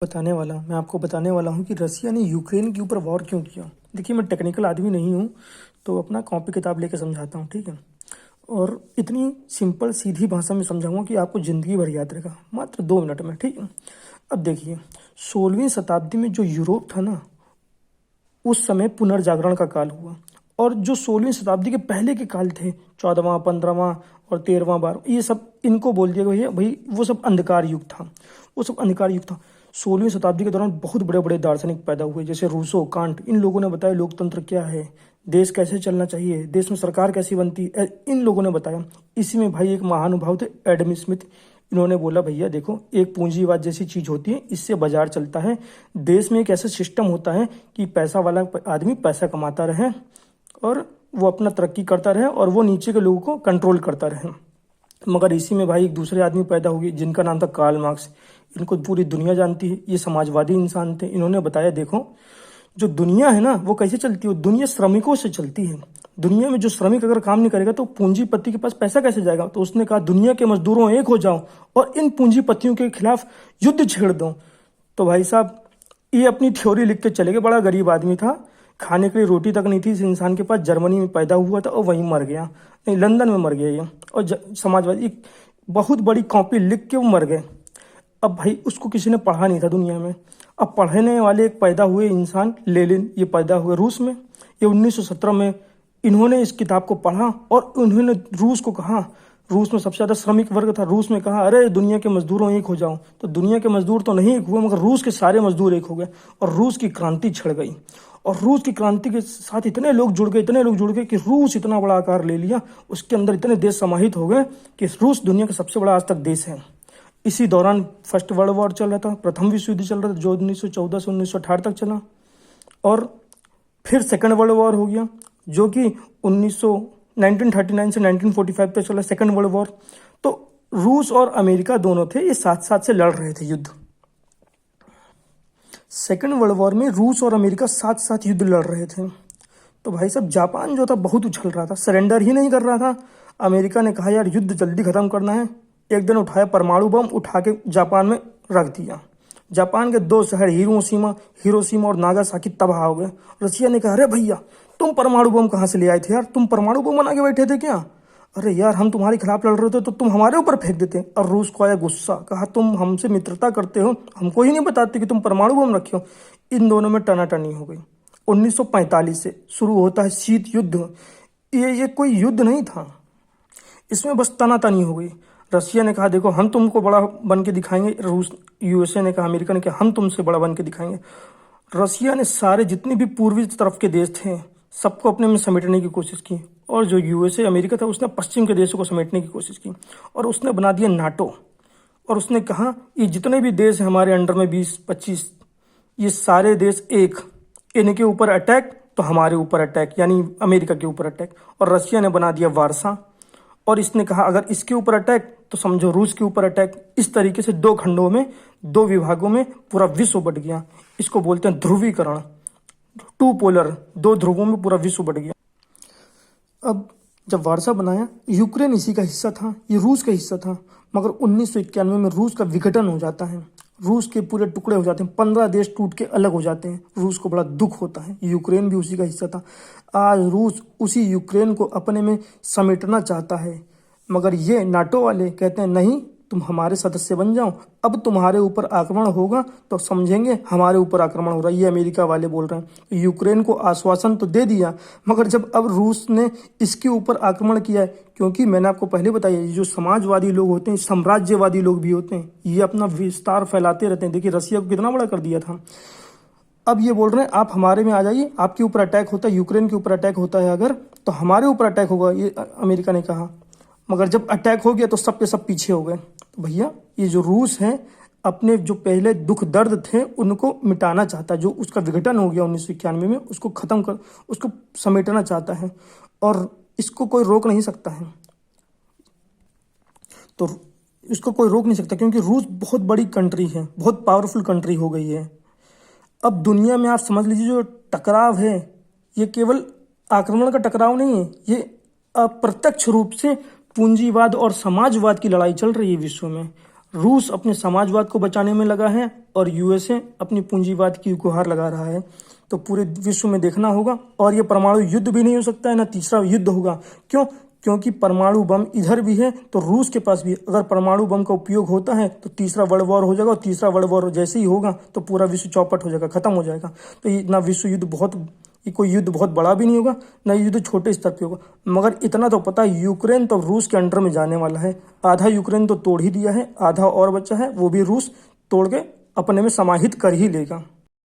मैं आपको बताने वाला हूँ कि रसिया ने यूक्रेन के ऊपर वॉर क्यों किया। देखिए, मैं टेक्निकल आदमी नहीं हूँ, तो अपना कॉपी किताब लेके समझाता हूँ, ठीक है। और इतनी सिंपल सीधी भाषा में समझाऊंगा कि आपको ज़िंदगी भर याद रहेगा, मात्र 2 मिनट में, ठीक है। अब देखिए, 16वीं शताब्दी में जो यूरोप था ना, उस समय पुनर्जागरण का काल हुआ। और जो 16वीं शताब्दी के पहले के काल थे, 14वां, 15वां और 13वां, 12वां, ये सब इनको बोल दिया भैया भाई, वो सब अंधकार युग था। वो सब अंधकार युग था। 16वीं शताब्दी के दौरान बहुत बड़े बड़े दार्शनिक पैदा हुए, जैसे रूसो, कांट। इन लोगों ने बताया लोकतंत्र क्या है, देश कैसे चलना चाहिए, देश में सरकार कैसी बनती है, इन लोगों ने बताया। इसी में भाई एक महानुभाव थे, एडम स्मिथ। इन्होंने बोला भैया देखो, एक पूंजीवाद जैसी चीज होती है, इससे बाजार चलता है। देश में एक ऐसा सिस्टम होता है कि पैसा वाला आदमी पैसा कमाता रहे और वो अपना तरक्की करता रहे और वो नीचे के लोगों को कंट्रोल करता रहे। मगर इसी में भाई एक दूसरे आदमी पैदा हुए जिनका नाम था कार्ल मार्क्स। इनको पूरी दुनिया जानती है, ये समाजवादी इंसान थे। इन्होंने बताया देखो, जो दुनिया है ना वो कैसे चलती है, दुनिया श्रमिकों से चलती है। दुनिया में जो श्रमिक अगर काम नहीं करेगा तो पूंजीपति के पास पैसा कैसे जाएगा। तो उसने कहा दुनिया के मजदूरों एक हो जाओ और इन पूंजीपतियों के खिलाफ युद्ध छेड़ दो। तो भाई साहब, ये अपनी थ्योरी लिख के चले गए। बड़ा गरीब आदमी था, खाने के लिए रोटी तक नहीं थी इस इंसान के पास। जर्मनी में पैदा हुआ था और वहीं मर गया, नहीं लंदन में मर गया ये। और समाजवादी एक बहुत बड़ी कॉपी लिख के वो मर गए। अब भाई उसको किसी ने पढ़ा नहीं था दुनिया में। अब पढ़ने वाले एक पैदा हुए इंसान लेनिन, ये पैदा हुए रूस में। ये 1917 में इन्होंने इस किताब को पढ़ा और उन्होंने रूस को कहा, रूस में सबसे ज़्यादा श्रमिक वर्ग था, रूस में कहा अरे दुनिया के मजदूरों एक हो जाओ। तो दुनिया के मजदूर तो नहीं एक हुए, मगर रूस के सारे मजदूर एक हो गए और रूस की क्रांति छिड़ गई। और रूस की क्रांति के साथ इतने लोग जुड़ गए कि रूस इतना बड़ा आकार ले लिया। उसके अंदर इतने देश समाहित हो गए कि रूस दुनिया का सबसे बड़ा आज तक देश है। इसी दौरान फर्स्ट वर्ल्ड वॉर चल रहा था, प्रथम विश्व युद्ध चल रहा था, जो 1914 से 1918 तक चला। और फिर सेकंड वर्ल्ड वॉर हो गया, जो कि 1939 से 1945 तक चला, सेकंड वर्ल्ड वॉर। तो रूस और अमेरिका दोनों थे, ये साथ साथ से लड़ रहे थे युद्ध। सेकंड वर्ल्ड वॉर में रूस और अमेरिका साथ साथ युद्ध लड़ रहे थे। तो भाई साहब, जापान जो था बहुत उछल रहा था, सरेंडर ही नहीं कर रहा था। अमेरिका ने कहा यार युद्ध जल्दी खत्म करना है। एक दिन उठाया परमाणु बम, उठा के जापान में रख दिया। जापान के 2 शहर हिरोशिमा और नागासाकी तबाह हो गए। रसिया ने कहा अरे भैया, तुम परमाणु बम कहाँ से ले आए थे यार, तुम परमाणु बम बना के बैठे थे क्या। अरे यार, हम तुम्हारे खिलाफ लड़ रहे थे तो तुम हमारे ऊपर फेंक देते। और रूस को आया गुस्सा, कहा तुम हमसे मित्रता करते हो, हमको ही नहीं बताते कि तुम परमाणु बम रखे हो। इन दोनों में टनाटनी हो गई। 1945 से शुरू होता है शीत युद्ध। ये कोई युद्ध नहीं था, इसमें बस तनातनी हो गई। रसिया ने कहा देखो, हम तुमको बड़ा बन के दिखाएंगे। रूस, यूएसए ने कहा, अमेरिका ने कहा हम तुमसे बड़ा बन के दिखाएंगे। रसिया ने सारे जितने भी पूर्वी तरफ के देश थे सबको अपने में समेटने की कोशिश की। और जो यूएसए अमेरिका था, उसने पश्चिम के देशों को समेटने की कोशिश की और उसने बना दिया नाटो। और उसने कहा ये जितने भी देश हैं हमारे अंडर में, 20-25, ये सारे देश एक, इनके ऊपर अटैक तो हमारे ऊपर अटैक, यानी अमेरिका के ऊपर अटैक। और रसिया ने बना दिया वारसा। और इसने कहा अगर इसके ऊपर अटैक तो समझो रूस के ऊपर अटैक। इस तरीके से 2 खंडों में, 2 विभागों में पूरा विश्व बट गया। इसको बोलते हैं ध्रुवीकरण, 2 पोलर, 2 ध्रुवों में पूरा विश्व बट गया। अब जब वारसा बनाया, यूक्रेन इसी का हिस्सा था, ये रूस का हिस्सा था। मगर 1991 में रूस का विघटन हो जाता है, रूस के पूरे टुकड़े हो जाते हैं, 15 देश टूट के अलग हो जाते हैं। रूस को बड़ा दुख होता है, यूक्रेन भी उसी का हिस्सा था। आज रूस उसी यूक्रेन को अपने में समेटना चाहता है, मगर ये नाटो वाले कहते हैं नहीं, तुम हमारे सदस्य बन जाओ, अब तुम्हारे ऊपर आक्रमण होगा तो समझेंगे हमारे ऊपर आक्रमण हो रहा है। ये अमेरिका वाले बोल रहे हैं। यूक्रेन को आश्वासन तो दे दिया, मगर जब अब रूस ने इसके ऊपर आक्रमण किया है, क्योंकि मैंने आपको पहले बताया ये जो समाजवादी लोग होते हैं, साम्राज्यवादी लोग भी होते हैं, ये अपना विस्तार फैलाते रहते हैं। देखिए रसिया को कितना बड़ा कर दिया था। अब ये बोल रहे हैं आप हमारे में आ जाइए, आपके ऊपर अटैक होता है, यूक्रेन के ऊपर अटैक होता है अगर, तो हमारे ऊपर अटैक होगा, ये अमेरिका ने कहा। मगर जब अटैक हो गया तो सब के सब पीछे हो गए। तो भैया, ये जो रूस है अपने जो पहले दुख दर्द थे उनको मिटाना चाहता है। जो उसका विघटन हो गया 1991 में, उसको खत्म कर, उसको समेटना चाहता है और इसको कोई रोक नहीं सकता है। तो इसको कोई रोक नहीं सकता क्योंकि रूस बहुत बड़ी कंट्री है, बहुत पावरफुल कंट्री हो गई है। अब दुनिया में आप समझ लीजिए जो टकराव है, ये केवल आक्रमण का टकराव नहीं है, ये अप्रत्यक्ष रूप से पूंजीवाद और समाजवाद की लड़ाई चल रही है विश्व में। रूस अपने समाजवाद को बचाने में लगा है और यूएसए अपनी पूंजीवाद की गुहार लगा रहा है। तो पूरे विश्व में देखना होगा, और ये परमाणु युद्ध भी नहीं हो सकता है, ना तीसरा युद्ध होगा। क्यों? क्योंकि परमाणु बम इधर भी है तो रूस के पास भी है। अगर परमाणु बम का उपयोग होता है तो तीसरा वर्ल्ड वॉर हो जाएगा, और तीसरा वर्ल्ड वॉर जैसे ही होगा तो पूरा विश्व चौपट हो जाएगा, खत्म हो जाएगा। तो ये ना विश्व युद्ध ये कोई युद्ध बहुत बड़ा भी नहीं होगा, ना युद्ध छोटे स्तर पे होगा। मगर इतना तो पता है, यूक्रेन तो रूस के अंडर में जाने वाला है। आधा यूक्रेन तो तोड़ ही दिया है, आधा और बचा है, वो भी रूस तोड़ के अपने में समाहित कर ही लेगा।